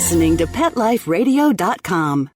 listening to PetLifeRadio.com.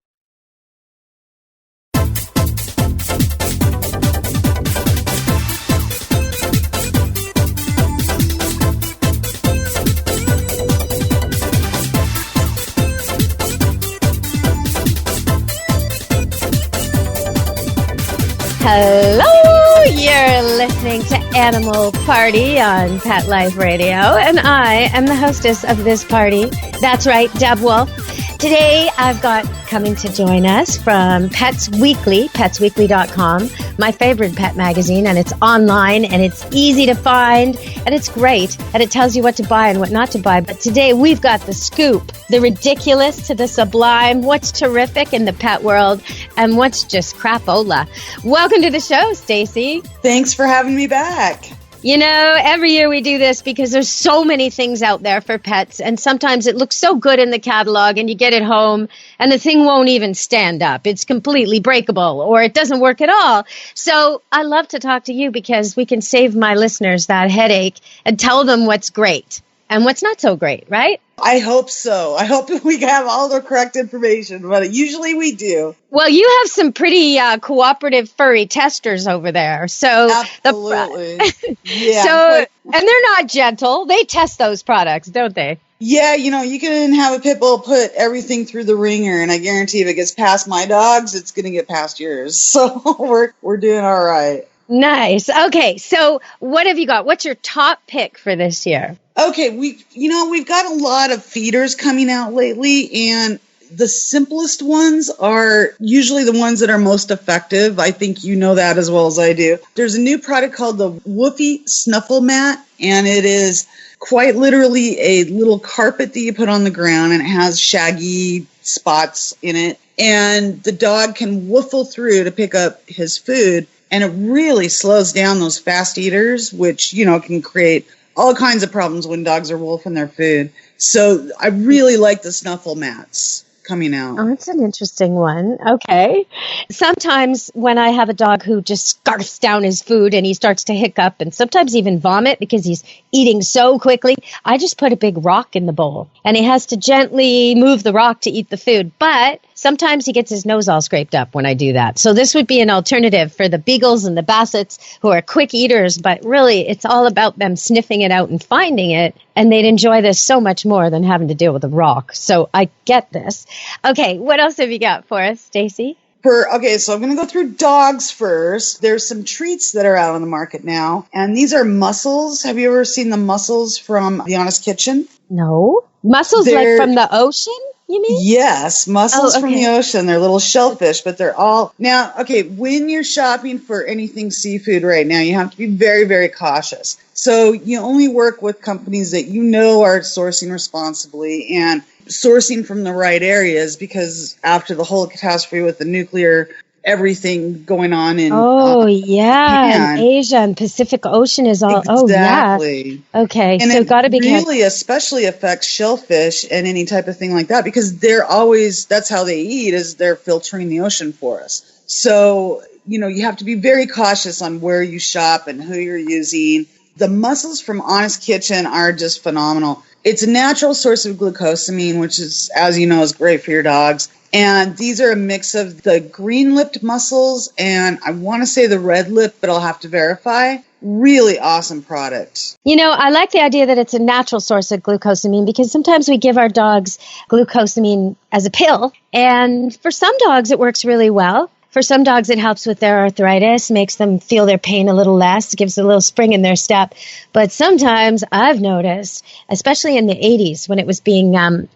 Hello, you're listening to Animal Party on Pet Life Radio, and I am the hostess of this party. That's right, Deb Wolfe. Today, I've got coming to join us from Pets Weekly, petsweekly.com, my favorite pet magazine, and it's online, and it's easy to find, and it's great, and it tells you what to buy and what not to buy. But today, we've got the scoop, the ridiculous to the sublime, what's terrific in the pet world, and what's just crapola. Welcome to the show, Stacy. Thanks for having me back. You know, every year we do this because there's so many things out there for pets, and sometimes it looks so good in the catalog and you get it home and the thing won't even stand up. It's completely breakable or it doesn't work at all. So I love to talk to you because we can save my listeners that headache and tell them what's great and what's not so great, right? I hope so. I hope we have all the correct information, but usually we do. Well, you have some pretty cooperative furry testers over there. So absolutely. Yeah. So, and they're not gentle. They test those products, don't they? Yeah, you know, you can have a pit bull put everything through the ringer, and I guarantee if it gets past my dogs, it's going to get past yours. So we're doing all right. Nice. Okay, so what have you got? What's your top pick for this year? Okay, we've got a lot of feeders coming out lately, and the simplest ones are usually the ones that are most effective. I think you know that as well as I do. There's a new product called the Wolfe Snuffle Mat, and it is quite literally a little carpet that you put on the ground, and it has shaggy spots in it, and the dog can woofle through to pick up his food, and it really slows down those fast eaters, which, you know, can create all kinds of problems when dogs are wolfing their food. So I really like the snuffle mats coming out. Oh, that's an interesting one. Okay. Sometimes when I have a dog who just scarfs down his food and he starts to hiccup and sometimes even vomit because he's eating so quickly, I just put a big rock in the bowl and he has to gently move the rock to eat the food. But sometimes he gets his nose all scraped up when I do that. So this would be an alternative for the beagles and the bassets who are quick eaters, but really it's all about them sniffing it out and finding it. And they'd enjoy this so much more than having to deal with a rock. So I get this. Okay, what else have you got for us, Stacy? Okay, so I'm going to go through dogs first. There's some treats that are out on the market now, and these are mussels. Have you ever seen the mussels from The Honest Kitchen? No. Mussels like from the ocean, you mean? Yes, mussels from the ocean. They're little shellfish, but they're all... Now, okay, when you're shopping for anything seafood right now, you have to be very, very cautious. So you only work with companies that you know are sourcing responsibly and sourcing from the right areas, because after the whole catastrophe with the nuclear everything going on in Japan, and Asia and Pacific Ocean is all exactly. Okay, and so it got to be really especially affects shellfish and any type of thing like that, because they're always, that's how they eat, is they're filtering the ocean for us. So you know, you have to be very cautious on where you shop and who you're using. The mussels from Honest Kitchen are just phenomenal. It's a natural source of glucosamine, which is, as you know, is great for your dogs. And these are a mix of the green-lipped mussels and I want to say the red lip, but I'll have to verify. Really awesome product. You know, I like the idea that it's a natural source of glucosamine, because sometimes we give our dogs glucosamine as a pill. And for some dogs, it works really well. For some dogs, it helps with their arthritis, makes them feel their pain a little less, gives a little spring in their step. But sometimes I've noticed, especially in the 80s when it was being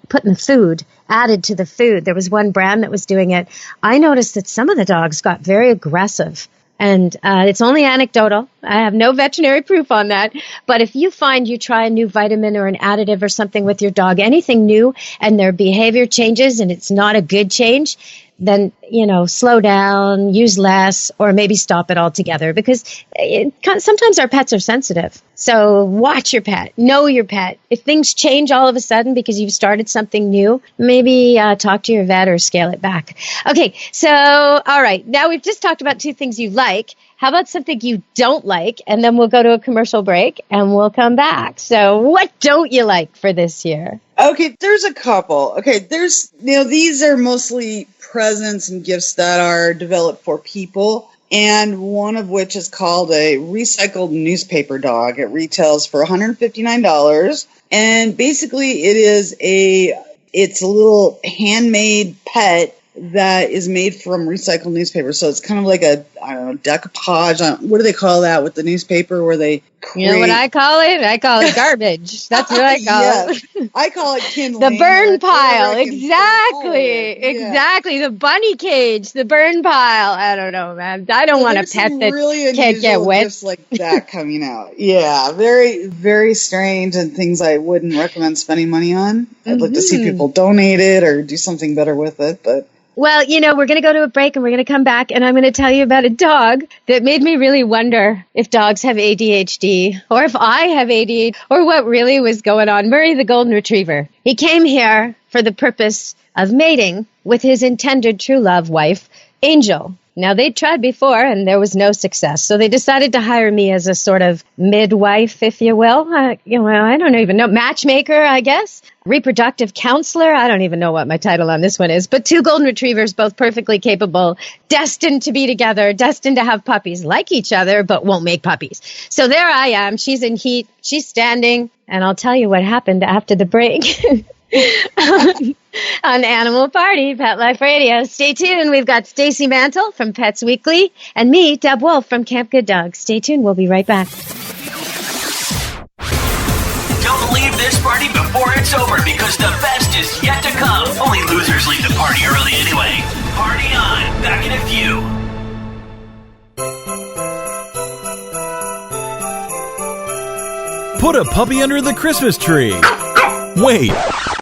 put in the food, added to the food, there was one brand that was doing it. I noticed that some of the dogs got very aggressive. And it's only anecdotal. I have no veterinary proof on that. But if you find you try a new vitamin or an additive or something with your dog, anything new, and their behavior changes and it's not a good change, then, you know, slow down, use less, or maybe stop it altogether, because sometimes our pets are sensitive. So watch your pet, know your pet. If things change all of a sudden because you've started something new, maybe talk to your vet or scale it back. Okay, so, all right. Now we've just talked about two things you like. How about something you don't like? And then we'll go to a commercial break and we'll come back. So what don't you like for this year? Okay, there's a couple. Okay, these are mostly presents and gifts that are developed for people, and one of which is called a recycled newspaper dog. It retails for $159, and basically it's a little handmade pet that is made from recycled newspaper. So it's kind of like a, I don't know, decoupage. What do they call that with the newspaper where they create? You know what I call it? I call it garbage. That's what I call it. I call it kindling. The burn pile. Exactly. The bunny cage, the burn pile. I don't know, man. I don't want a pet that really can't get wet. Just like that coming out. Yeah, very, very strange and things I wouldn't recommend spending money on. I'd like to see people donate it or do something better with it, but... Well, we're going to go to a break and we're going to come back and I'm going to tell you about a dog that made me really wonder if dogs have ADHD or if I have ADHD or what really was going on. Murray the Golden Retriever. He came here for the purpose of mating with his intended true love wife, Angel. Now, they tried before and there was no success. So they decided to hire me as a sort of midwife, if you will. I don't even know. Matchmaker, I guess. Reproductive counselor. I don't even know what my title on this one is. But 2 golden retrievers, both perfectly capable, destined to be together, destined to have puppies like each other, but won't make puppies. So there I am. She's in heat. She's standing. And I'll tell you what happened after the break. On Animal Party, Pet Life Radio. Stay tuned. We've got Stacy Mantle from Pets Weekly and me, Deb Wolfe from Camp Good Dog. Stay tuned. We'll be right back. Don't leave this party before it's over because the best is yet to come. Only losers leave the party early anyway. Party on. Back in a few. Put a puppy under the Christmas tree. Wait,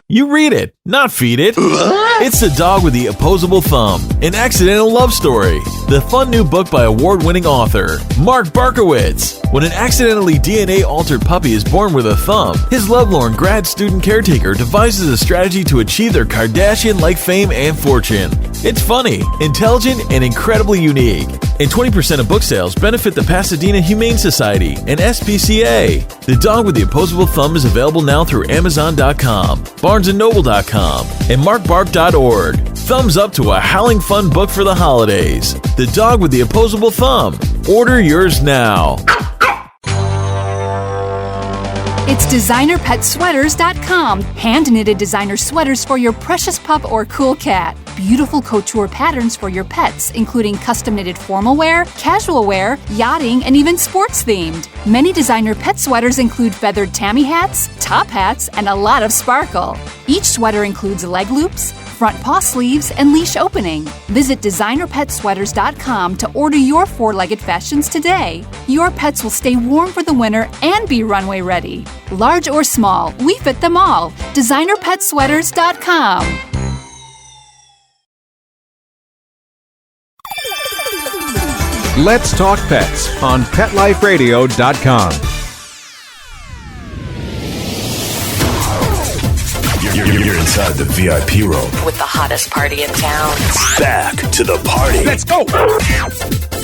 you read it, not feed it. It's The Dog with the Opposable Thumb, an accidental love story. The fun new book by award-winning author Mark Barkowitz. When an accidentally DNA-altered puppy is born with a thumb, his lovelorn grad student caretaker devises a strategy to achieve their Kardashian-like fame and fortune. It's funny, intelligent, and incredibly unique. And 20% of book sales benefit the Pasadena Humane Society and SPCA. The Dog with the Opposable Thumb is available now through Amazon.com, BarnesandNoble.com, and MarkBark.org. Thumbs up to a howling fun book for the holidays. The Dog with the Opposable Thumb. Order yours now. It's DesignerPetSweaters.com. Hand-knitted designer sweaters for your precious pup or cool cat. Beautiful couture patterns for your pets, including custom-knitted formal wear, casual wear, yachting, and even sports-themed. Many designer pet sweaters include feathered tammy hats, top hats, and a lot of sparkle. Each sweater includes leg loops, front paw sleeves, and leash opening. Visit DesignerPetSweaters.com to order your 4-legged fashions today. Your pets will stay warm for the winter and be runway ready. Large or small, we fit them all. DesignerPetSweaters.com. Let's Talk Pets on PetLifeRadio.com. You're inside the VIP room with the hottest party in town. Back to the party. Let's go!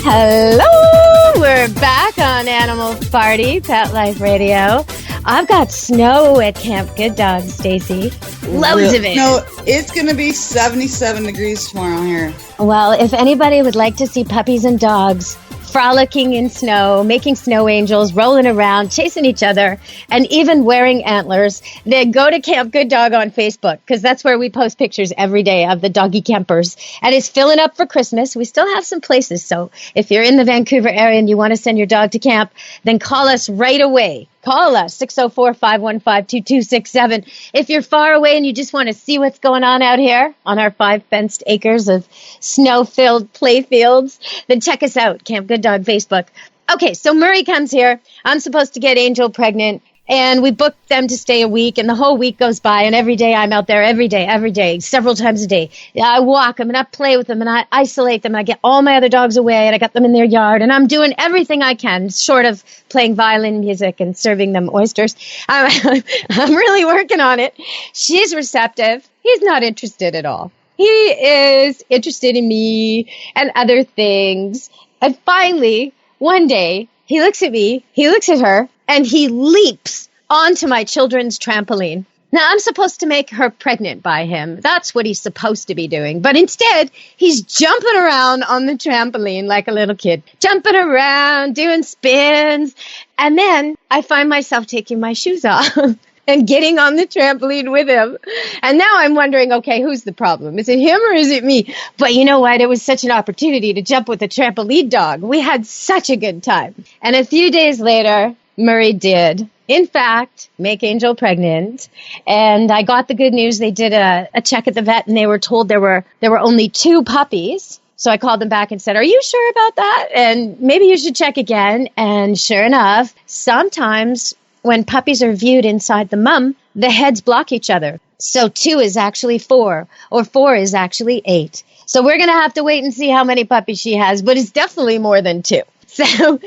Hello! We're back on Animal Party, Pet Life Radio. I've got snow at Camp Good Dog, Stacy. Loads of it. No, it's going to be 77 degrees tomorrow here. Well, if anybody would like to see puppies and dogs frolicking in snow, making snow angels, rolling around, chasing each other, and even wearing antlers, then go to Camp Good Dog on Facebook, because that's where we post pictures every day of the doggy campers. And it's filling up for Christmas. We still have some places, so if you're in the Vancouver area and you want to send your dog to camp, then call us right away. Call us, 604-515-2267. If you're far away and you just want to see what's going on out here on our 5 fenced acres of snow-filled playfields, then check us out, Camp Good Dog Facebook. Okay, so Murray comes here. I'm supposed to get Angel pregnant, and we booked them to stay a week, and the whole week goes by, and every day I'm out there, every day, several times a day. I walk them, and I play with them, and I isolate them, and I get all my other dogs away, and I got them in their yard, and I'm doing everything I can, short of playing violin music and serving them oysters. I'm really working on it. She's receptive. He's not interested at all. He is interested in me and other things. And finally, one day, he looks at me, he looks at her, and he leaps onto my children's trampoline. Now, I'm supposed to make her pregnant by him. That's what he's supposed to be doing. But instead, he's jumping around on the trampoline like a little kid, jumping around, doing spins. And then I find myself taking my shoes off and getting on the trampoline with him. And now I'm wondering, okay, who's the problem? Is it him or is it me? But you know what? It was such an opportunity to jump with a trampoline dog. We had such a good time. And a few days later, Murray did, in fact, make Angel pregnant. And I got the good news. They did a check at the vet and they were told there were only 2 puppies. So I called them back and said, are you sure about that? And maybe you should check again. And sure enough, sometimes when puppies are viewed inside the mum, the heads block each other. So 2 is actually 4, or 4 is actually 8. So we're going to have to wait and see how many puppies she has, but it's definitely more than 2. So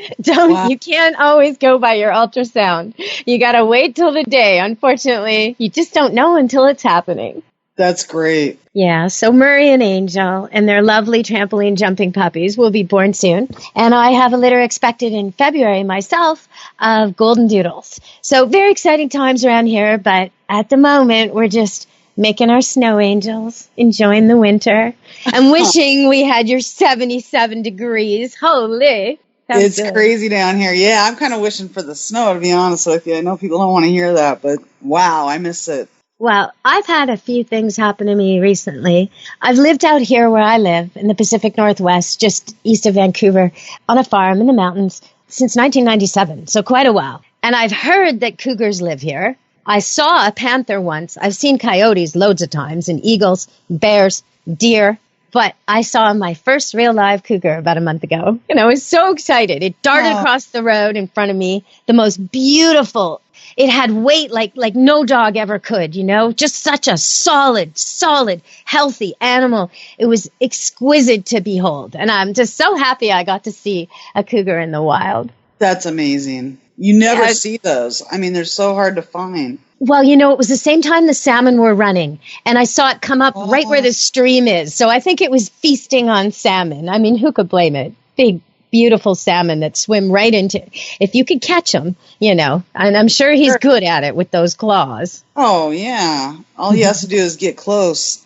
you can't always go by your ultrasound. You got to wait till the day. Unfortunately, you just don't know until it's happening. That's great. Yeah, so Murray and Angel and their lovely trampoline jumping puppies will be born soon. And I have a litter expected in February myself of golden doodles. So very exciting times around here, but at the moment we're just making our snow angels, enjoying the winter, and wishing we had your 77 degrees. Holy. It's crazy down here. Yeah, I'm kind of wishing for the snow, to be honest with you. I know people don't want to hear that, but wow, I miss it. Well, I've had a few things happen to me recently. I've lived out here where I live in the Pacific Northwest, just east of Vancouver, on a farm in the mountains since 1997, so quite a while. And I've heard that cougars live here. I saw a panther once. I've seen coyotes loads of times, and eagles, bears, deer. But I saw my first real live cougar about a month ago, and I was so excited. It darted across the road in front of me, the most beautiful. It had weight like no dog ever could, just such a solid, healthy animal. It was exquisite to behold. And I'm just so happy I got to see a cougar in the wild. That's amazing. You never see those. I mean, they're so hard to find. Well, it was the same time the salmon were running, and I saw it come up right where the stream is. So I think it was feasting on salmon. I mean, who could blame it? Big, beautiful salmon that swim right into, if you could catch them, and I'm sure he's good at it with those claws. Oh, yeah. All he has to do is get close.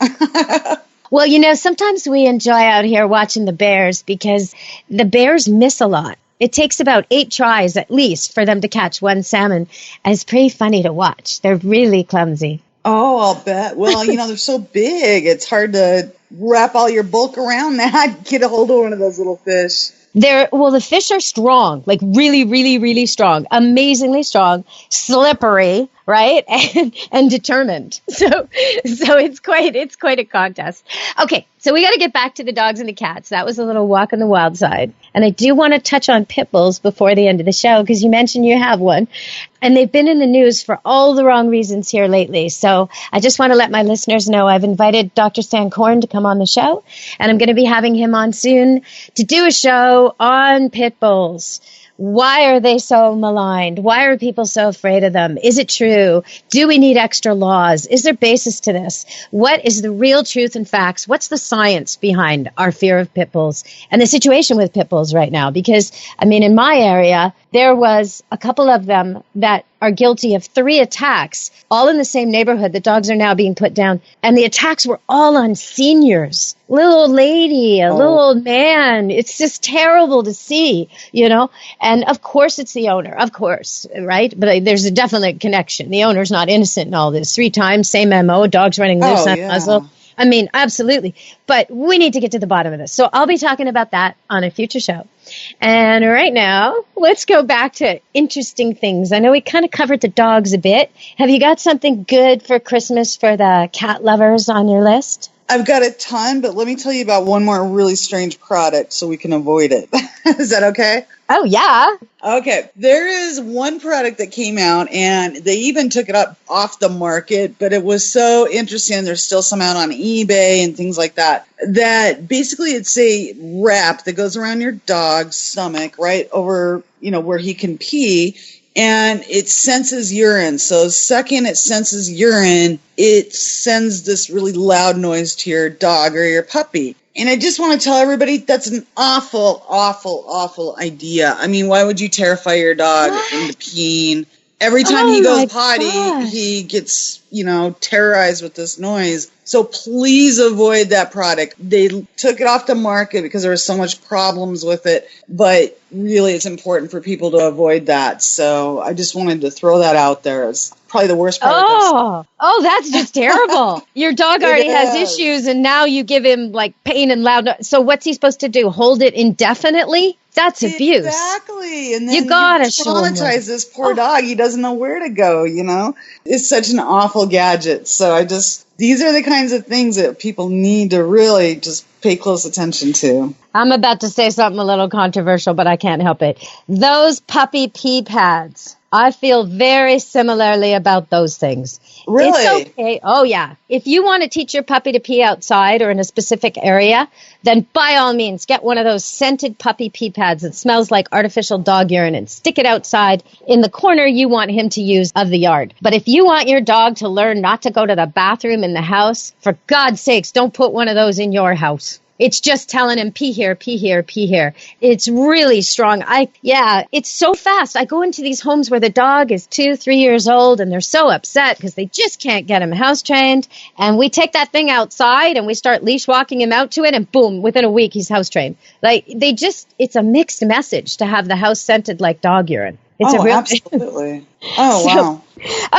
Well, sometimes we enjoy out here watching the bears because the bears miss a lot. It takes about 8 tries at least for them to catch one salmon. And it's pretty funny to watch. They're really clumsy. Oh, I'll bet. Well, they're so big. It's hard to wrap all your bulk around that. Get a hold of one of those little fish. The fish are strong, like really, really, really strong, amazingly strong, slippery, right? And determined. So it's quite a contest. Okay. So we got to get back to the dogs and the cats. That was a little walk on the wild side. And I do want to touch on pit bulls before the end of the show because you mentioned you have one. And they've been in the news for all the wrong reasons here lately. So I just want to let my listeners know I've invited Dr. Stanley Coren to come on the show. And I'm going to be having him on soon to do a show on pit bulls. Why are they so maligned? Why are people so afraid of them? Is it true? Do we need extra laws? Is there basis to this? What is the real truth and facts? What's the science behind our fear of pit bulls and the situation with pit bulls right now? Because, in my area, there was a couple of them that are guilty of 3 attacks, all in the same neighborhood. The dogs are now being put down. And the attacks were all on seniors. Little old lady, a little old man. It's just terrible to see, And of course it's the owner, of course, right? But there's a definite connection. The owner's not innocent in all this. 3 times, same MO, dogs running loose on muzzle. Absolutely. But we need to get to the bottom of this. So I'll be talking about that on a future show. And right now, let's go back to interesting things. I know we kind of covered the dogs a bit. Have you got something good for Christmas for the cat lovers on your list? I've got a ton, but let me tell you about one more really strange product so we can avoid it. Is that okay? Oh, yeah. Okay. There is one product that came out, and they even took it up off the market, but it was so interesting. There's still some out on eBay and things like that, that basically it's a wrap that goes around your dog's stomach, right over, where he can pee. And it senses urine. So the second it senses urine, it sends this really loud noise to your dog or your puppy. And I just want to tell everybody that's an awful, awful, awful idea. Why would you terrify your dog into peeing Every time Oh he my goes potty, gosh. he gets, terrorized with this noise. So please avoid that product. They took it off the market because there was so much problems with it. But really, it's important for people to avoid that. So I just wanted to throw that out there. It's probably the worst product. Oh, that's just terrible. Your dog already has is. issues, and now you give him like pain and loud. So what's he supposed to do? Hold it indefinitely? That's abuse. Exactly. And then You gotta show him. traumatize this poor dog. He doesn't know where to go, It's such an awful gadget. So these are the kinds of things that people need to really just pay close attention to. I'm about to say something a little controversial, but I can't help it. Those puppy pee pads. I feel very similarly about those things. Really? It's okay. Oh, yeah. If you want to teach your puppy to pee outside or in a specific area, then by all means, get one of those scented puppy pee pads that smells like artificial dog urine and stick it outside in the corner you want him to use of the yard. But if you want your dog to learn not to go to the bathroom in the house, for God's sakes, don't put one of those in your house. It's just telling him, pee here, pee here, pee here. It's really strong. It's so fast. I go into these homes where the dog is 2-3 years old and they're so upset because they just can't get him house trained. And we take that thing outside and we start leash walking him out to it, and boom, within a week, he's house trained. It's a mixed message to have the house scented like dog urine. It's a real absolutely. Oh, wow.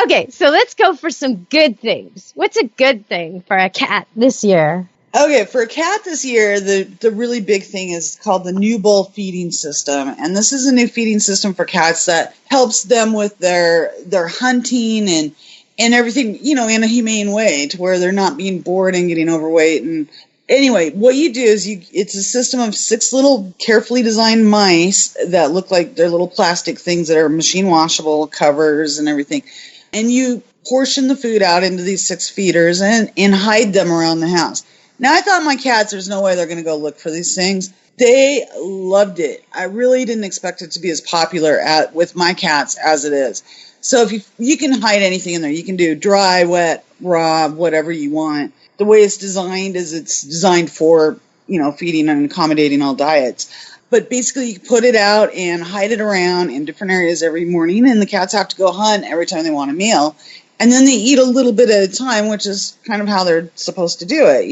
Okay, so let's go for some good things. What's a good thing for a cat this year? Okay, for a cat this year, the really big thing is called the new bowl feeding system. And this is a new feeding system for cats that helps them with their hunting and everything, in a humane way, to where they're not being bored and getting overweight. And anyway, what you do is it's a system of 6 little carefully designed mice that look like they're little plastic things that are machine washable, covers and everything. And you portion the food out into these 6 feeders and hide them around the house. Now, I thought my cats, there's no way they're going to go look for these things. They loved it. I really didn't expect it to be as popular with my cats as it is. So if you can hide anything in there. You can do dry, wet, raw, whatever you want. The way it's designed is it's designed for, feeding and accommodating all diets. But basically, you put it out and hide it around in different areas every morning, and the cats have to go hunt every time they want a meal. And then they eat a little bit at a time, which is kind of how they're supposed to do it,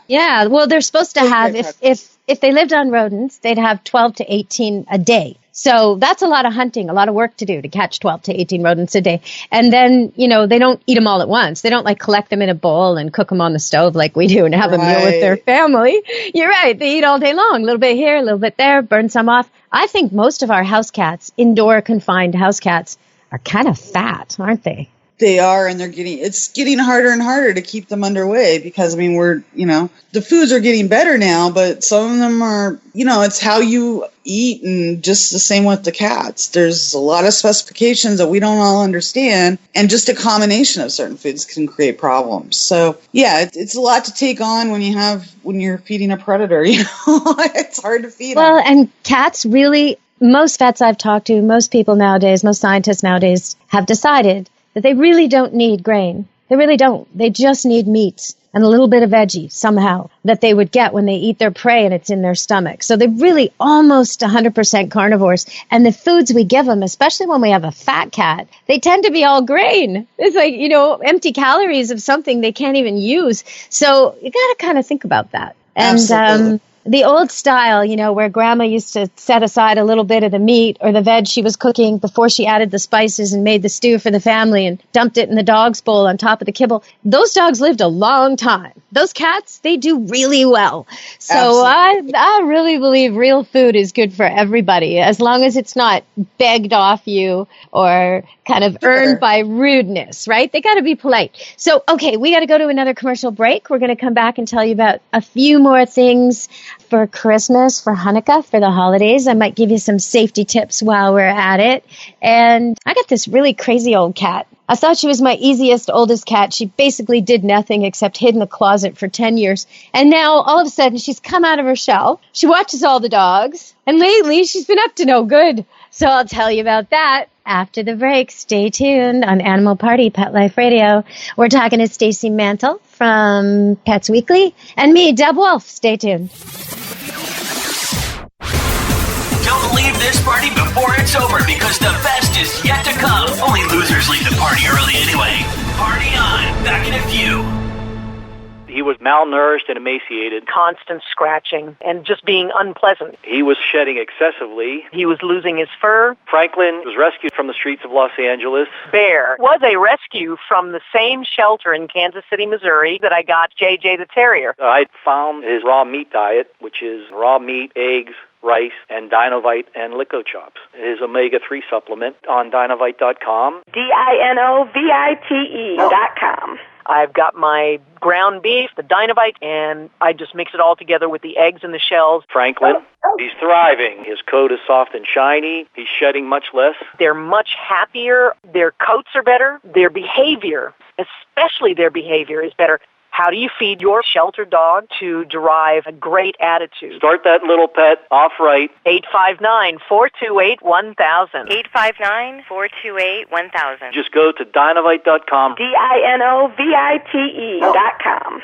Yeah, well, they're supposed to have, if they lived on rodents, they'd have 12 to 18 a day. So that's a lot of hunting, a lot of work to do to catch 12 to 18 rodents a day. And then, they don't eat them all at once. They don't collect them in a bowl and cook them on the stove like we do and have a meal with their family. You're right. They eat all day long, a little bit here, a little bit there, burn some off. I think most of our house cats, indoor confined house cats, are kind of fat, aren't they? They are, and it's getting harder and harder to keep them underway because, the foods are getting better now, but some of them are, it's how you eat, and just the same with the cats. There's a lot of specifications that we don't all understand, and just a combination of certain foods can create problems. So, yeah, it's a lot to take on when you're feeding a predator, It's hard to feed them. Well, and cats really, most vets I've talked to, most people nowadays, most scientists nowadays have decided that they really don't need grain. They really don't. They just need meats and a little bit of veggie somehow that they would get when they eat their prey and it's in their stomach. So they're really almost 100% carnivores. And the foods we give them, especially when we have a fat cat, they tend to be all grain. It's like, empty calories of something they can't even use. So you got to kind of think about that. And the old style, where grandma used to set aside a little bit of the meat or the veg she was cooking before she added the spices and made the stew for the family and dumped it in the dog's bowl on top of the kibble. Those dogs lived a long time. Those cats, they do really well. So I really believe real food is good for everybody, as long as it's not begged off you or kind of earned by rudeness, right? They got to be polite. So, okay, we got to go to another commercial break. We're going to come back and tell you about a few more things for Christmas, for Hanukkah, for the holidays. I might give you some safety tips while we're at it. And I got this really crazy old cat. I thought she was my easiest, oldest cat. She basically did nothing except hid in the closet for 10 years. And now, all of a sudden, she's come out of her shell. She watches all the dogs. And lately, she's been up to no good. So I'll tell you about that after the break. Stay tuned on Animal Party, Pet Life Radio. We're talking to Stacy Mantle from Pets Weekly and me, Deb Wolfe. Stay tuned. Don't leave this party before it's over because the best is yet to come. Only losers leave the party early anyway. Party on. Back in a few. He was malnourished and emaciated. Constant scratching and just being unpleasant. He was shedding excessively. He was losing his fur. Franklin was rescued from the streets of Los Angeles. Bear was a rescue from the same shelter in Kansas City, Missouri that I got JJ the Terrier. I found his raw meat diet, which is raw meat, eggs, rice, and Dinovite and Lico Chops. His omega-3 supplement on Dinovite.com. DINOVITE.com. I've got my ground beef, the Dinovite, and I just mix it all together with the eggs and the shells. Franklin, he's thriving. His coat is soft and shiny. He's shedding much less. They're much happier. Their coats are better. Their behavior, especially their behavior, is better. How do you feed your shelter dog to derive a great attitude? Start that little pet off right. 859-428-1000. 859-428-1000. Just go to Dinovite.com. DINOVITE.com.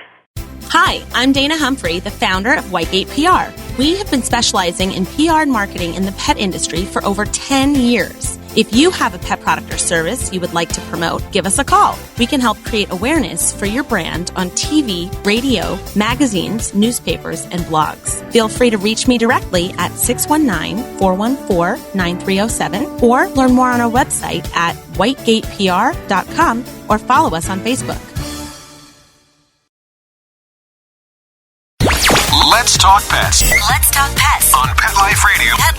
Hi, I'm Dana Humphrey, the founder of Whitegate PR. We have been specializing in PR and marketing in the pet industry for over 10 years. If you have a pet product or service you would like to promote, give us a call. We can help create awareness for your brand on TV, radio, magazines, newspapers, and blogs. Feel free to reach me directly at 619-414-9307 or learn more on our website at whitegatepr.com or follow us on Facebook. Let's talk pets Let's talk pets on Pet Life Radio. Pet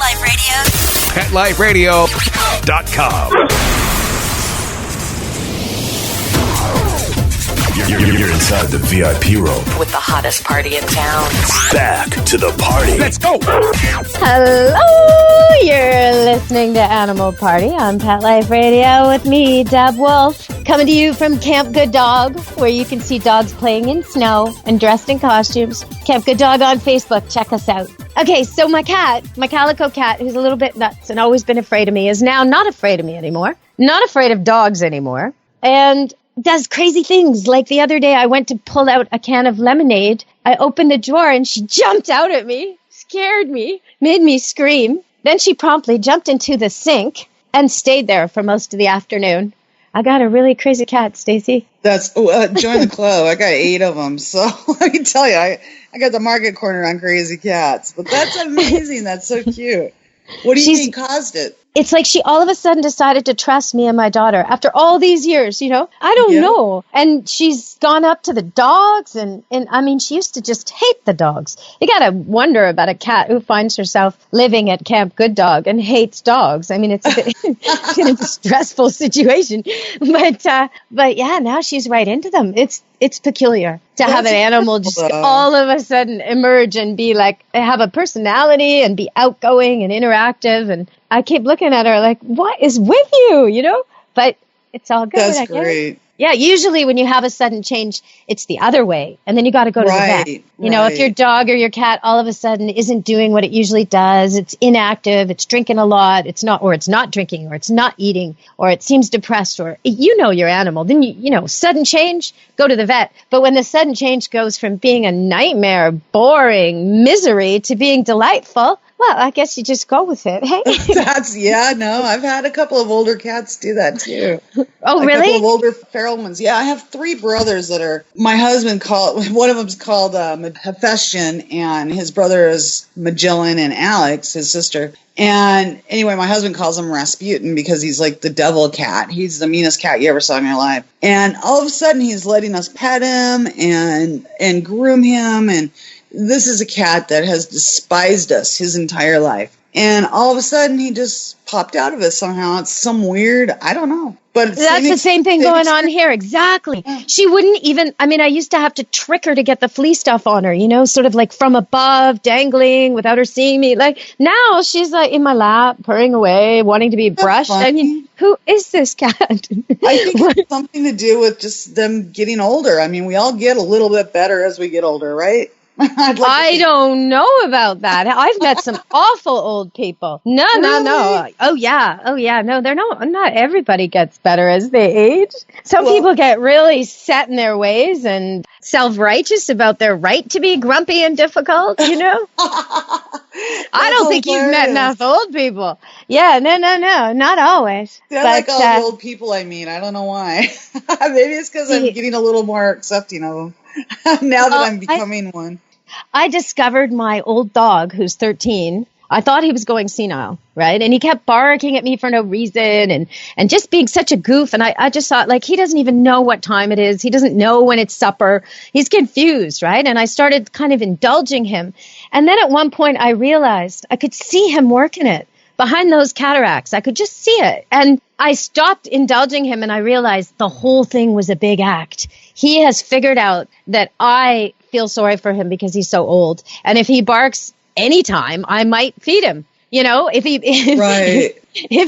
Life PetLifeRadio.com. Radio. You're inside the VIP room. With the hottest party in town. Back to the party. Let's go. Hello, you're listening to Animal Party on Pet Life Radio with me, Deb Wolfe, coming to you from Camp Good Dog, where you can see dogs playing in snow and dressed in costumes. Camp Good Dog on Facebook. Check us out. Okay, so my cat, my calico cat, who's a little bit nuts and always been afraid of me, is now not afraid of me anymore. Not afraid of dogs anymore. And does crazy things. Like the other day, I went to pull out a can of lemonade. I opened the drawer and she jumped out at me, scared me, made me scream. Then she promptly jumped into the sink and stayed there for most of the afternoon. I got a really crazy cat, Stacy. That's join the club. I got 8 of them. So let me tell you, I got the market corner on crazy cats. But that's amazing. That's so cute. What do you think caused it? It's like she all of a sudden decided to trust me and my daughter after all these years, you know? I don't know. And she's gone up to the dogs and I mean, she used to just hate the dogs. You got to wonder about a cat who finds herself living at Camp Good Dog and hates dogs. I mean, it's kind of a stressful situation. But yeah, now she's right into them. It's peculiar to have an animal just all of a sudden emerge and be like, have a personality and be outgoing and interactive. And I keep looking at her like, what is with you, you know? But it's all good. That's great. Yeah, usually when you have a sudden change, it's the other way. And then you got to go to the vet. You know, if your dog or your cat all of a sudden isn't doing what it usually does, it's inactive, it's drinking a lot, it's not drinking, or it's not eating, or it seems depressed, or you know your animal, then you know, sudden change, go to the vet. But when the sudden change goes from being a nightmare, boring, misery to being delightful, well, I guess you just go with it. Hey, I've had a couple of older cats do that too. Oh, really? A couple of older feral ones. Yeah, I have 3 brothers that are. My husband one of them's called Hephaestion, and his brother is Magellan, and Alex, his sister. And anyway, my husband calls him Rasputin because he's like the devil cat. He's the meanest cat you ever saw in your life. And all of a sudden, he's letting us pet him and groom him, and this is a cat that has despised us his entire life. And all of a sudden, he just popped out of it somehow. It's some weird, I don't know. But that's the same thing going on here. Exactly. She wouldn't even, I mean, I used to have to trick her to get the flea stuff on her, you know, sort of like from above, dangling without her seeing me. Like now she's like in my lap, purring away, wanting to be brushed. I mean, who is this cat? I think it's something to do with just them getting older. I mean, we all get a little bit better as we get older, right? I don't know about that. I've met some awful old people. No. Oh yeah. No, they're not everybody gets better as they age. Some people get really set in their ways and self-righteous about their right to be grumpy and difficult, I don't think you've met enough old people. Yeah, no, not always. I like all the old people I meet. I don't know why. Maybe it's because I'm getting a little more accepting of them now that I'm becoming one. I discovered my old dog, who's 13. I thought he was going senile, right? And he kept barking at me for no reason and just being such a goof. And I just thought, like, he doesn't even know what time it is. He doesn't know when it's supper. He's confused, right? And I started kind of indulging him. And then at one point I realized I could see him working it behind those cataracts. I could just see it. And I stopped indulging him and I realized the whole thing was a big act. He has figured out that I feel sorry for him because he's so old. And if he barks anytime, I might feed him. If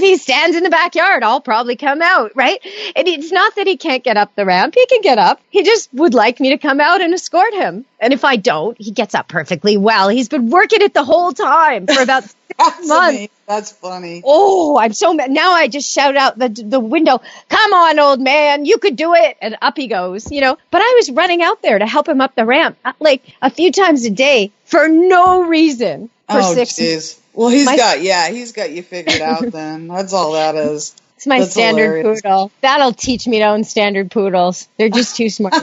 he stands in the backyard, I'll probably come out, right? And it's not that he can't get up the ramp. He can get up. He just would like me to come out and escort him. And if I don't, he gets up perfectly well. He's been working it the whole time for about 6 months. Amazing. That's funny. Oh, I'm so mad. Now I just shout out the window, come on, old man, you could do it. And up he goes, But I was running out there to help him up the ramp, like a few times a day for no reason for 6 months. Well, he's got you figured out then. That's all that is. It's my standard poodle. That'll teach me to own standard poodles. They're just too smart.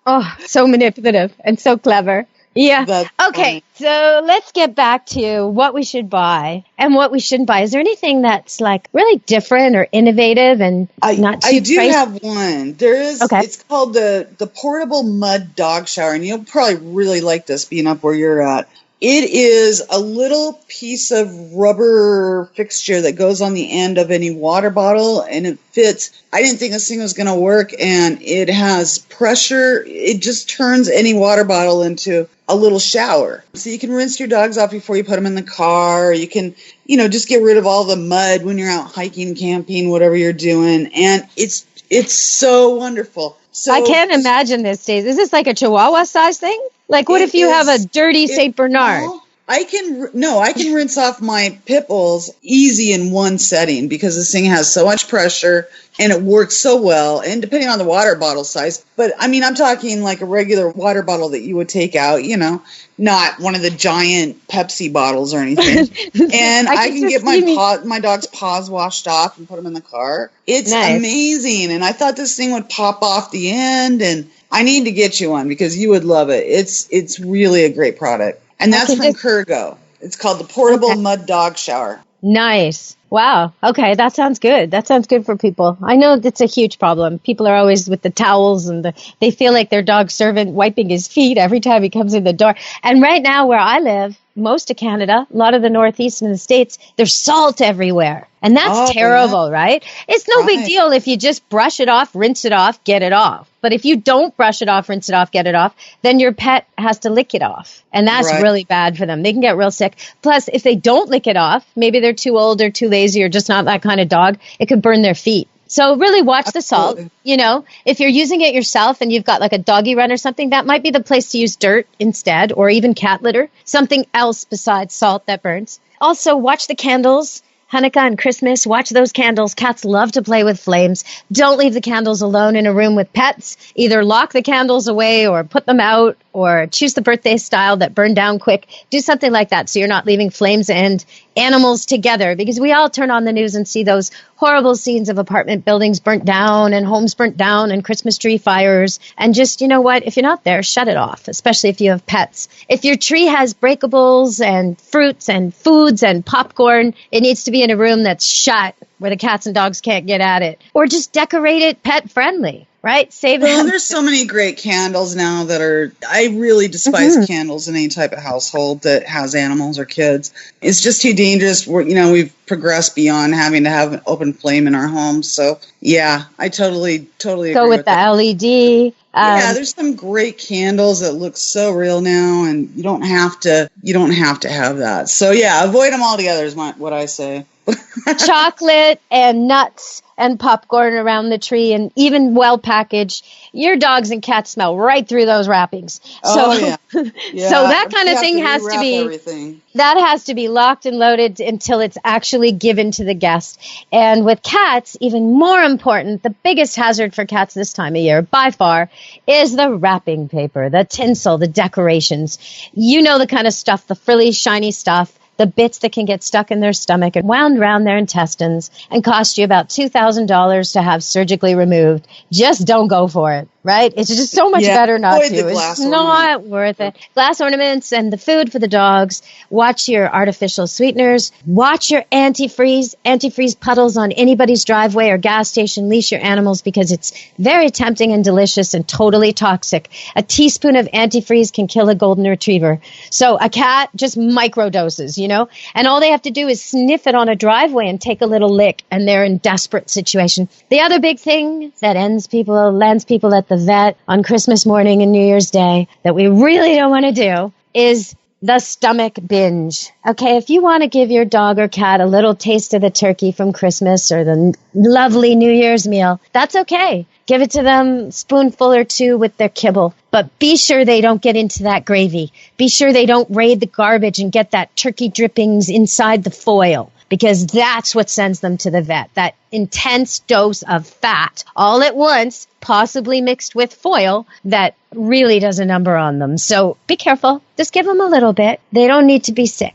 Oh, so manipulative and so clever. Yeah. That's okay. Funny. So let's get back to what we should buy and what we shouldn't buy. Is there anything that's like really different or innovative and not too pricey? I do have one. There is. Okay. It's called the portable mud dog shower, and you'll probably really like this being up where you're at. It is a little piece of rubber fixture that goes on the end of any water bottle, and it fits. I didn't think this thing was going to work, and it has pressure. It just turns any water bottle into a little shower. So you can rinse your dogs off before you put them in the car. You can, just get rid of all the mud when you're out hiking, camping, whatever you're doing. And it's so wonderful. So I can't imagine this, Stacy. Is this like a Chihuahua size thing? Like, what if you have a dirty St. Bernard? No, I can rinse off my pit bulls easy in one setting because this thing has so much pressure and it works so well. And depending on the water bottle size, but I mean, I'm talking like a regular water bottle that you would take out, not one of the giant Pepsi bottles or anything. And I can get my dog's paws washed off and put them in the car. It's amazing. And I thought this thing would pop off the end, and I need to get you one because you would love it. It's really a great product. And that's from Kurgo. It's called the Portable Mud Dog Shower. Nice. Wow. Okay, that sounds good. That sounds good for people. I know it's a huge problem. People are always with the towels and they feel like their dog servant wiping his feet every time he comes in the door. And right now where I live, most of Canada, a lot of the Northeast and the States, there's salt everywhere. And that's terrible, right? It's no big deal if you just brush it off, rinse it off, get it off. But if you don't brush it off, rinse it off, get it off, then your pet has to lick it off. And that's really bad for them. They can get real sick. Plus, if they don't lick it off, maybe they're too old or too lazy or just not that kind of dog, it could burn their feet. So really watch the salt. If you're using it yourself and you've got like a doggy run or something, that might be the place to use dirt instead, or even cat litter, something else besides salt that burns. Also, watch the candles. Hanukkah and Christmas, watch those candles. Cats love to play with flames. Don't leave the candles alone in a room with pets. Either lock the candles away or put them out, or choose the birthday style that burn down quick. Do something like that so you're not leaving flames and animals together, because we all turn on the news and see those horrible scenes of apartment buildings burnt down and homes burnt down and Christmas tree fires. And just, you know what, if you're not there, shut it off, especially if you have pets. If your tree has breakables and fruits and foods and popcorn, it needs to be in a room that's shut where the cats and dogs can't get at it. Or just decorate it pet friendly. Right? Save them. Well, there's so many great candles now that are, I really despise candles in any type of household that has animals or kids. It's just too dangerous. We've progressed beyond having to have an open flame in our homes. So yeah, I totally agree go with the that. LED. There's some great candles that look so real now, and you don't have to have that. So yeah, avoid them altogether is what I say. chocolate and nuts and popcorn around the tree, and even well packaged. Your dogs and cats smell right through those wrappings. So, yeah. so that kind of thing has to be everything. That has to be locked and loaded until it's actually given to the guest. And with cats, even more important, the biggest hazard for cats this time of year, by far, is the wrapping paper, the tinsel, the decorations. You know the kind of stuff, the frilly, shiny stuff, the bits that can get stuck in their stomach and wound around their intestines and cost you about $2,000 to have surgically removed. Just don't go for it, right? It's just so much better not to. It's not worth it. Glass ornaments and the food for the dogs. Watch your artificial sweeteners. Watch your antifreeze puddles on anybody's driveway or gas station. Leash your animals because it's very tempting and delicious and totally toxic. A teaspoon of antifreeze can kill a golden retriever. So a cat, just microdoses, and all they have to do is sniff it on a driveway and take a little lick, and they're in desperate situation. The other big thing that lands people at the vet on Christmas morning and New Year's Day that we really don't want to do is the stomach binge. Okay, if you want to give your dog or cat a little taste of the turkey from Christmas or the lovely New Year's meal, that's okay. Give it to them, spoonful or two with their kibble. But be sure they don't get into that gravy. Be sure they don't raid the garbage and get that turkey drippings inside the foil, because that's what sends them to the vet. That intense dose of fat all at once, possibly mixed with foil, that really does a number on them. So be careful. Just give them a little bit. They don't need to be sick.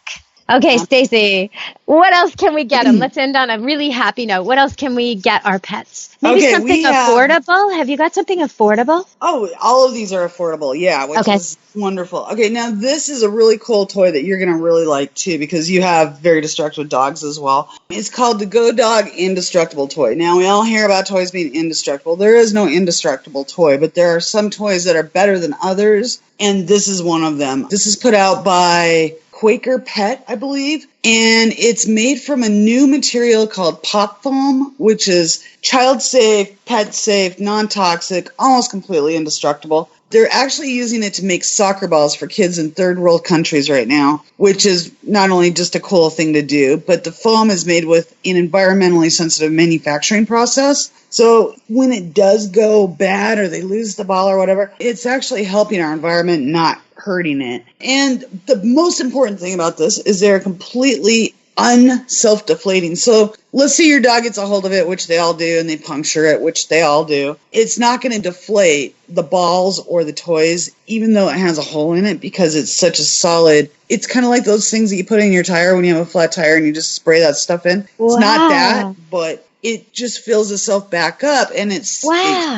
Okay, Stacy, what else can we get them? Let's end on a really happy note. What else can we get our pets? Maybe something affordable? Have you got something affordable? Oh, all of these are affordable, which is wonderful. Okay, now this is a really cool toy that you're going to really like, too, because you have very destructive dogs as well. It's called the Go Dog Indestructible Toy. Now, we all hear about toys being indestructible. There is no indestructible toy, but there are some toys that are better than others, and this is one of them. This is put out by Quaker Pet, I believe, and it's made from a new material called pop foam, which is child safe, pet safe, non-toxic, almost completely indestructible. They're actually using it to make soccer balls for kids in third world countries right now, which is not only just a cool thing to do, but the foam is made with an environmentally sensitive manufacturing process. So when it does go bad or they lose the ball or whatever, it's actually helping our environment, not hurting it. And the most important thing about this is they're completely unself-deflating. So let's say your dog gets a hold of it, which they all do, and they puncture it, which they all do. It's not going to deflate the balls or the toys, even though it has a hole in it, because it's such a solid. It's kind of like those things that you put in your tire when you have a flat tire and you just spray that stuff in. It's not that, but it just fills itself back up, and it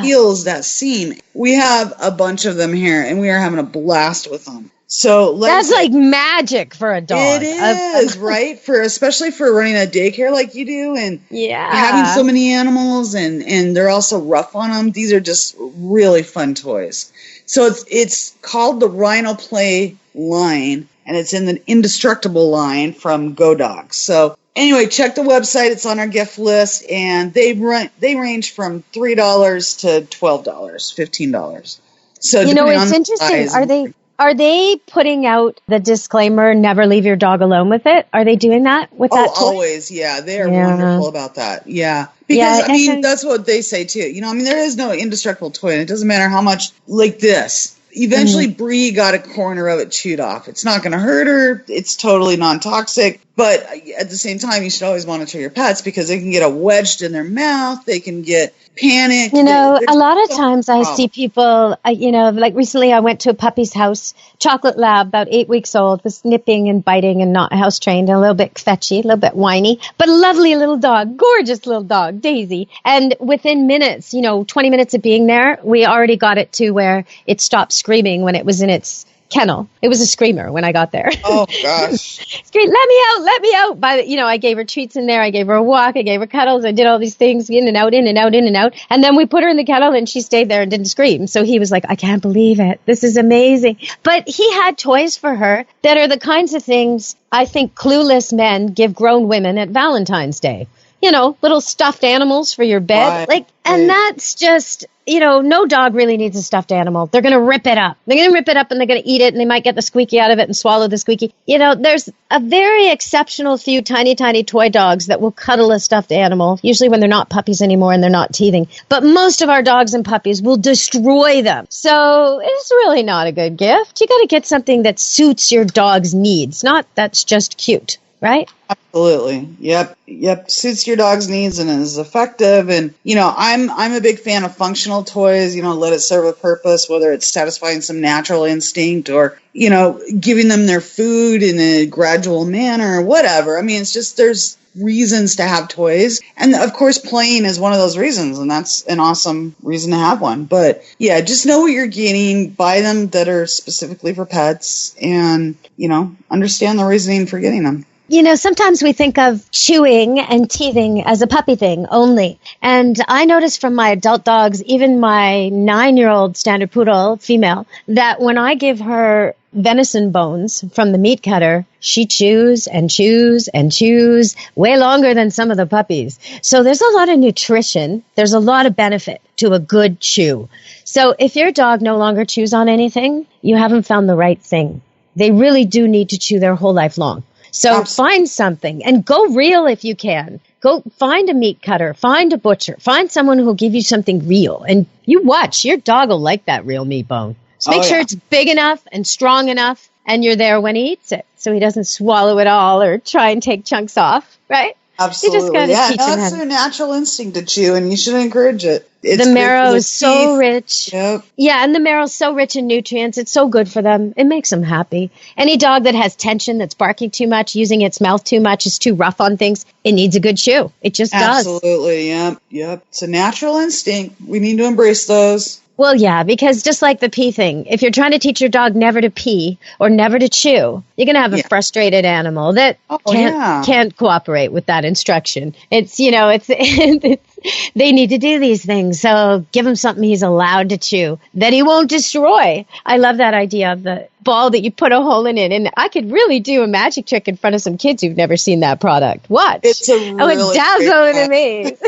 heals that seam. We have a bunch of them here, and we are having a blast with them. So that's like magic for a dog. It is, right? Especially for running a daycare like you do, and having so many animals, and they're also rough on them. These are just really fun toys. So it's called the Rhino Play line, and it's in the Indestructible line from Go Dogs. So anyway, check the website. It's on our gift list, and they range from $3 to $12, $15. So it's interesting. Are they putting out the disclaimer, never leave your dog alone with it? Are they doing that with that toy? Always, yeah. They are wonderful about that, yeah. Because, that's what they say, too. There is no indestructible toy, and it doesn't matter how much, like this. Eventually, Bree got a corner of it chewed off. It's not going to hurt her. It's totally non-toxic. But at the same time, you should always monitor your pets because they can get wedged in their mouth. They can get panicked. A lot of times I see people, like recently I went to a puppy's house, chocolate lab, about 8 weeks old, was nipping and biting and not house trained, and a little bit fetchy, a little bit whiny, but a lovely little dog, gorgeous little dog, Daisy. And within minutes, 20 minutes of being there, we already got it to where it stopped screaming when it was in its kennel. It was a screamer when I got there. Oh gosh. Scream, let me out. I gave her treats in there. I gave her a walk. I gave her cuddles. I did all these things in and out. And then we put her in the kennel and she stayed there and didn't scream. So he was like, I can't believe it. This is amazing. But he had toys for her that are the kinds of things I think clueless men give grown women at Valentine's Day. little stuffed animals for your bed. And that's just, no dog really needs a stuffed animal. They're going to rip it up. They're going to rip it up and they're going to eat it and they might get the squeaky out of it and swallow the squeaky. There's a very exceptional few tiny, tiny toy dogs that will cuddle a stuffed animal, usually when they're not puppies anymore and they're not teething. But most of our dogs and puppies will destroy them. So it's really not a good gift. You got to get something that suits your dog's needs, not that's just cute. Right? Absolutely. Yep. Suits your dog's needs and is effective. And, I'm a big fan of functional toys, let it serve a purpose, whether it's satisfying some natural instinct or, giving them their food in a gradual manner or whatever. I mean, it's just there's reasons to have toys. And of course, playing is one of those reasons. And that's an awesome reason to have one. But yeah, just know what you're getting. Buy them that are specifically for pets and, understand the reasoning for getting them. Sometimes we think of chewing and teething as a puppy thing only. And I noticed from my adult dogs, even my 9-year-old standard poodle female, that when I give her venison bones from the meat cutter, she chews and chews and chews way longer than some of the puppies. So there's a lot of nutrition. There's a lot of benefit to a good chew. So if your dog no longer chews on anything, you haven't found the right thing. They really do need to chew their whole life long. So find something and go real if you can. Go find a meat cutter, find a butcher, find someone who'll give you something real. And you watch, your dog will like that real meat bone. So make sure it's big enough and strong enough and you're there when he eats it. So he doesn't swallow it all or try and take chunks off, right? Absolutely. You just got to teach him it's their natural instinct to chew and you should encourage it. It's the marrow is so rich. Yep. Yeah, and the marrow is so rich in nutrients. It's so good for them. It makes them happy. Any dog that has tension, that's barking too much, using its mouth too much, is too rough on things, it needs a good chew. It just does. Absolutely, yep. It's a natural instinct. We need to embrace those. Well, yeah, because just like the pee thing, if you're trying to teach your dog never to pee or never to chew, you're going to have a frustrated animal that can't cooperate with that instruction. It's, they need to do these things. So give him something he's allowed to chew that he won't destroy. I love that idea of the ball that you put a hole in it. And I could really do a magic trick in front of some kids who've never seen that product. Watch. It's a really I would dazzle and amaze.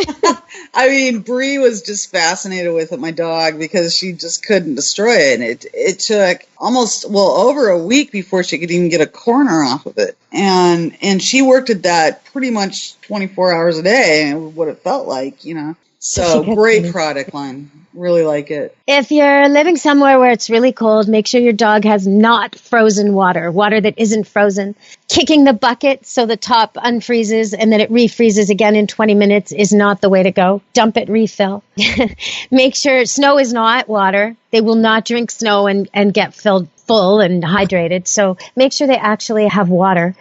I mean, Bree was just fascinated with it, my dog, because she just couldn't destroy it. And it took over a week before she could even get a corner off of it. And she worked at that pretty much 24 hours a day, what it felt like, So great product line. Really like it. If you're living somewhere where it's really cold, make sure your dog has not frozen water that isn't frozen. Kicking the bucket so the top unfreezes and then it refreezes again in 20 minutes is not the way to go. Dump it, refill. Make sure snow is not water. They will not drink snow and get filled full and hydrated. So make sure they actually have water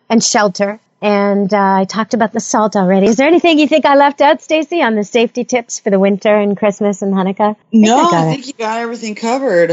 and shelter. And I talked about the salt already. Is there anything you think I left out, Stacy, on the safety tips for the winter and Christmas and Hanukkah? I think you got everything covered.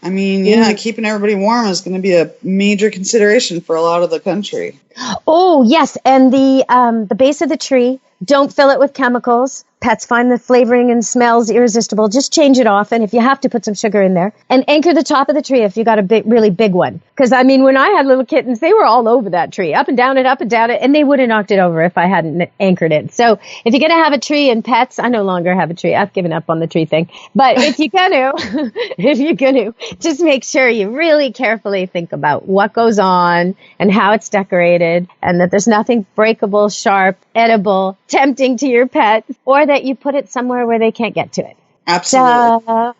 I mean, keeping everybody warm is going to be a major consideration for a lot of the country. Oh, yes. And the base of the tree, don't fill it with chemicals. Pets find the flavoring and smells irresistible. Just change it off. And if you have to, put some sugar in there. And anchor the top of the tree if you got a really big one. Because, when I had little kittens, they were all over that tree, up and down it, and they would have knocked it over if I hadn't anchored it. So if you're going to have a tree and pets, I no longer have a tree. I've given up on the tree thing. But if you're going to, just make sure you really carefully think about what goes on and how it's decorated and that there's nothing breakable, sharp, edible, tempting to your pet, or that you put it somewhere where they can't get to it. Absolutely.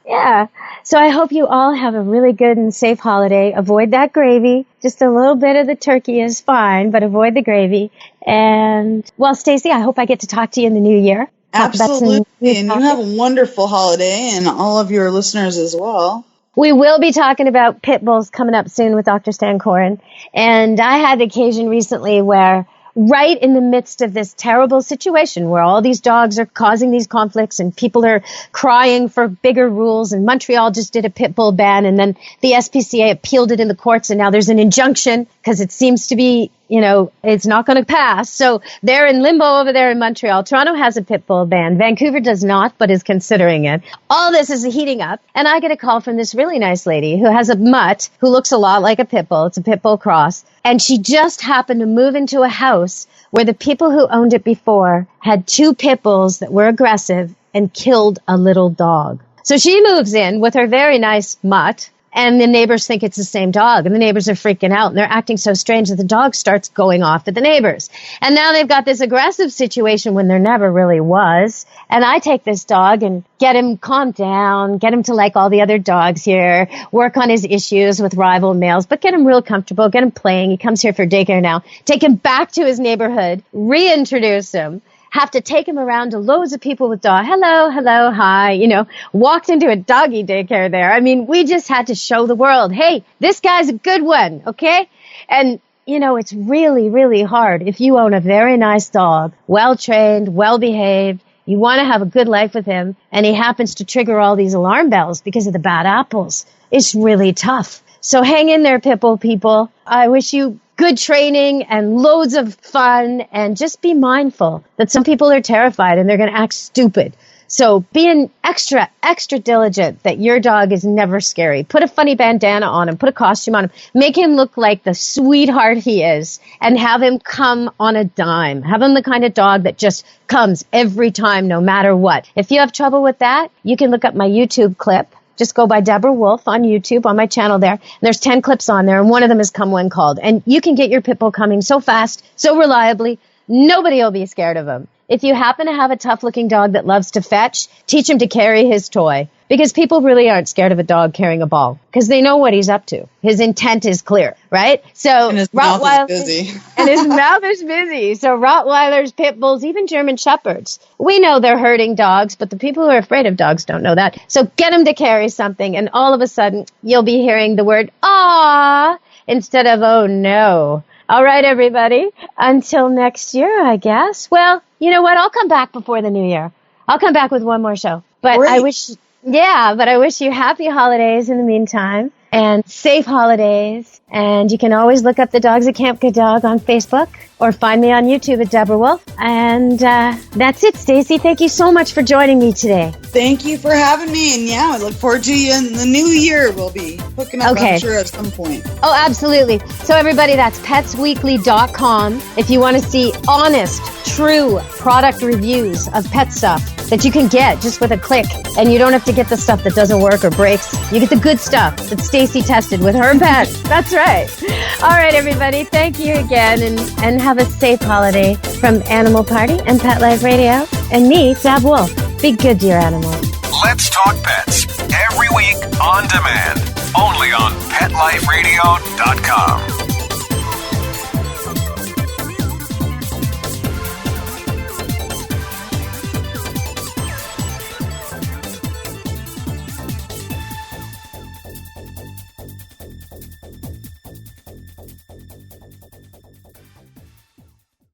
So I hope you all have a really good and safe holiday. Avoid that gravy. Just a little bit of the turkey is fine, but avoid the gravy. And, Stacy, I hope I get to talk to you in the new year. Absolutely. And you have a wonderful holiday, and all of your listeners as well. We will be talking about pit bulls coming up soon with Dr. Stan Coren. And I had the occasion recently where right in the midst of this terrible situation where all these dogs are causing these conflicts and people are crying for bigger rules, and Montreal just did a pit bull ban, and then the SPCA appealed it in the courts, and now there's an injunction because it seems to be it's not going to pass. So they're in limbo over there in Montreal. Toronto has a pit bull ban. Vancouver does not, but is considering it. All this is heating up. And I get a call from this really nice lady who has a mutt who looks a lot like a pit bull. It's a pit bull cross. And she just happened to move into a house where the people who owned it before had 2 pit bulls that were aggressive and killed a little dog. So she moves in with her very nice mutt. And the neighbors think it's the same dog. And the neighbors are freaking out. And they're acting so strange that the dog starts going off at the neighbors. And now they've got this aggressive situation when there never really was. And I take this dog and get him calmed down, get him to like all the other dogs here, work on his issues with rival males, but get him real comfortable, get him playing. He comes here for daycare now. Take him back to his neighborhood, reintroduce him. Have to take him around to loads of people with dog. Hello, hi, walked into a doggy daycare there. I mean, we just had to show the world, hey, this guy's a good one, okay? And, it's really, really hard if you own a very nice dog, well-trained, well-behaved, you want to have a good life with him, and he happens to trigger all these alarm bells because of the bad apples. It's really tough. So hang in there, pit bull people. I wish you good training and loads of fun, and just be mindful that some people are terrified and they're going to act stupid. So being extra diligent that your dog is never scary. Put a funny bandana on him, put a costume on him, make him look like the sweetheart he is, and have him come on a dime. Have him the kind of dog that just comes every time, no matter what. If you have trouble with that, you can look up my YouTube clip. Just go by Deborah Wolfe on YouTube, on my channel there. And there's 10 clips on there, and one of them is Come When Called. And you can get your pit bull coming so fast, so reliably, nobody will be scared of him. If you happen to have a tough-looking dog that loves to fetch, teach him to carry his toy. Because people really aren't scared of a dog carrying a ball, because they know what he's up to. His intent is clear, right? So and his mouth is busy. And his mouth is busy. So Rottweilers, pit bulls, even German shepherds. We know they're herding dogs, but the people who are afraid of dogs don't know that. So get them to carry something, and all of a sudden, you'll be hearing the word, "Aw," instead of, "Oh, no." All right, everybody. Until next year, I guess. Well, you know what? I'll come back before the new year. I'll come back with one more show. But Great. I wish you happy holidays in the meantime, and safe holidays. And you can always look up the Dogs at Camp Good Dog on Facebook, or find me on YouTube at Deborah Wolfe. And that's it, Stacy. Thank you so much for joining me today. Thank you for having me. And I look forward to you in the new year. We'll be hooking up, I'm sure, at some point. Oh, absolutely. So everybody, that's petsweekly.com. If you want to see honest, true product reviews of pet stuff that you can get just with a click, and you don't have to get the stuff that doesn't work or breaks. You get the good stuff that Stacy tested with her pet. That's right. All right, everybody. Thank you again, and have a safe holiday from Animal Party and Pet Life Radio and me, Deb Wolfe. Be good to your animals. Let's Talk Pets every week on demand, only on PetLifeRadio.com.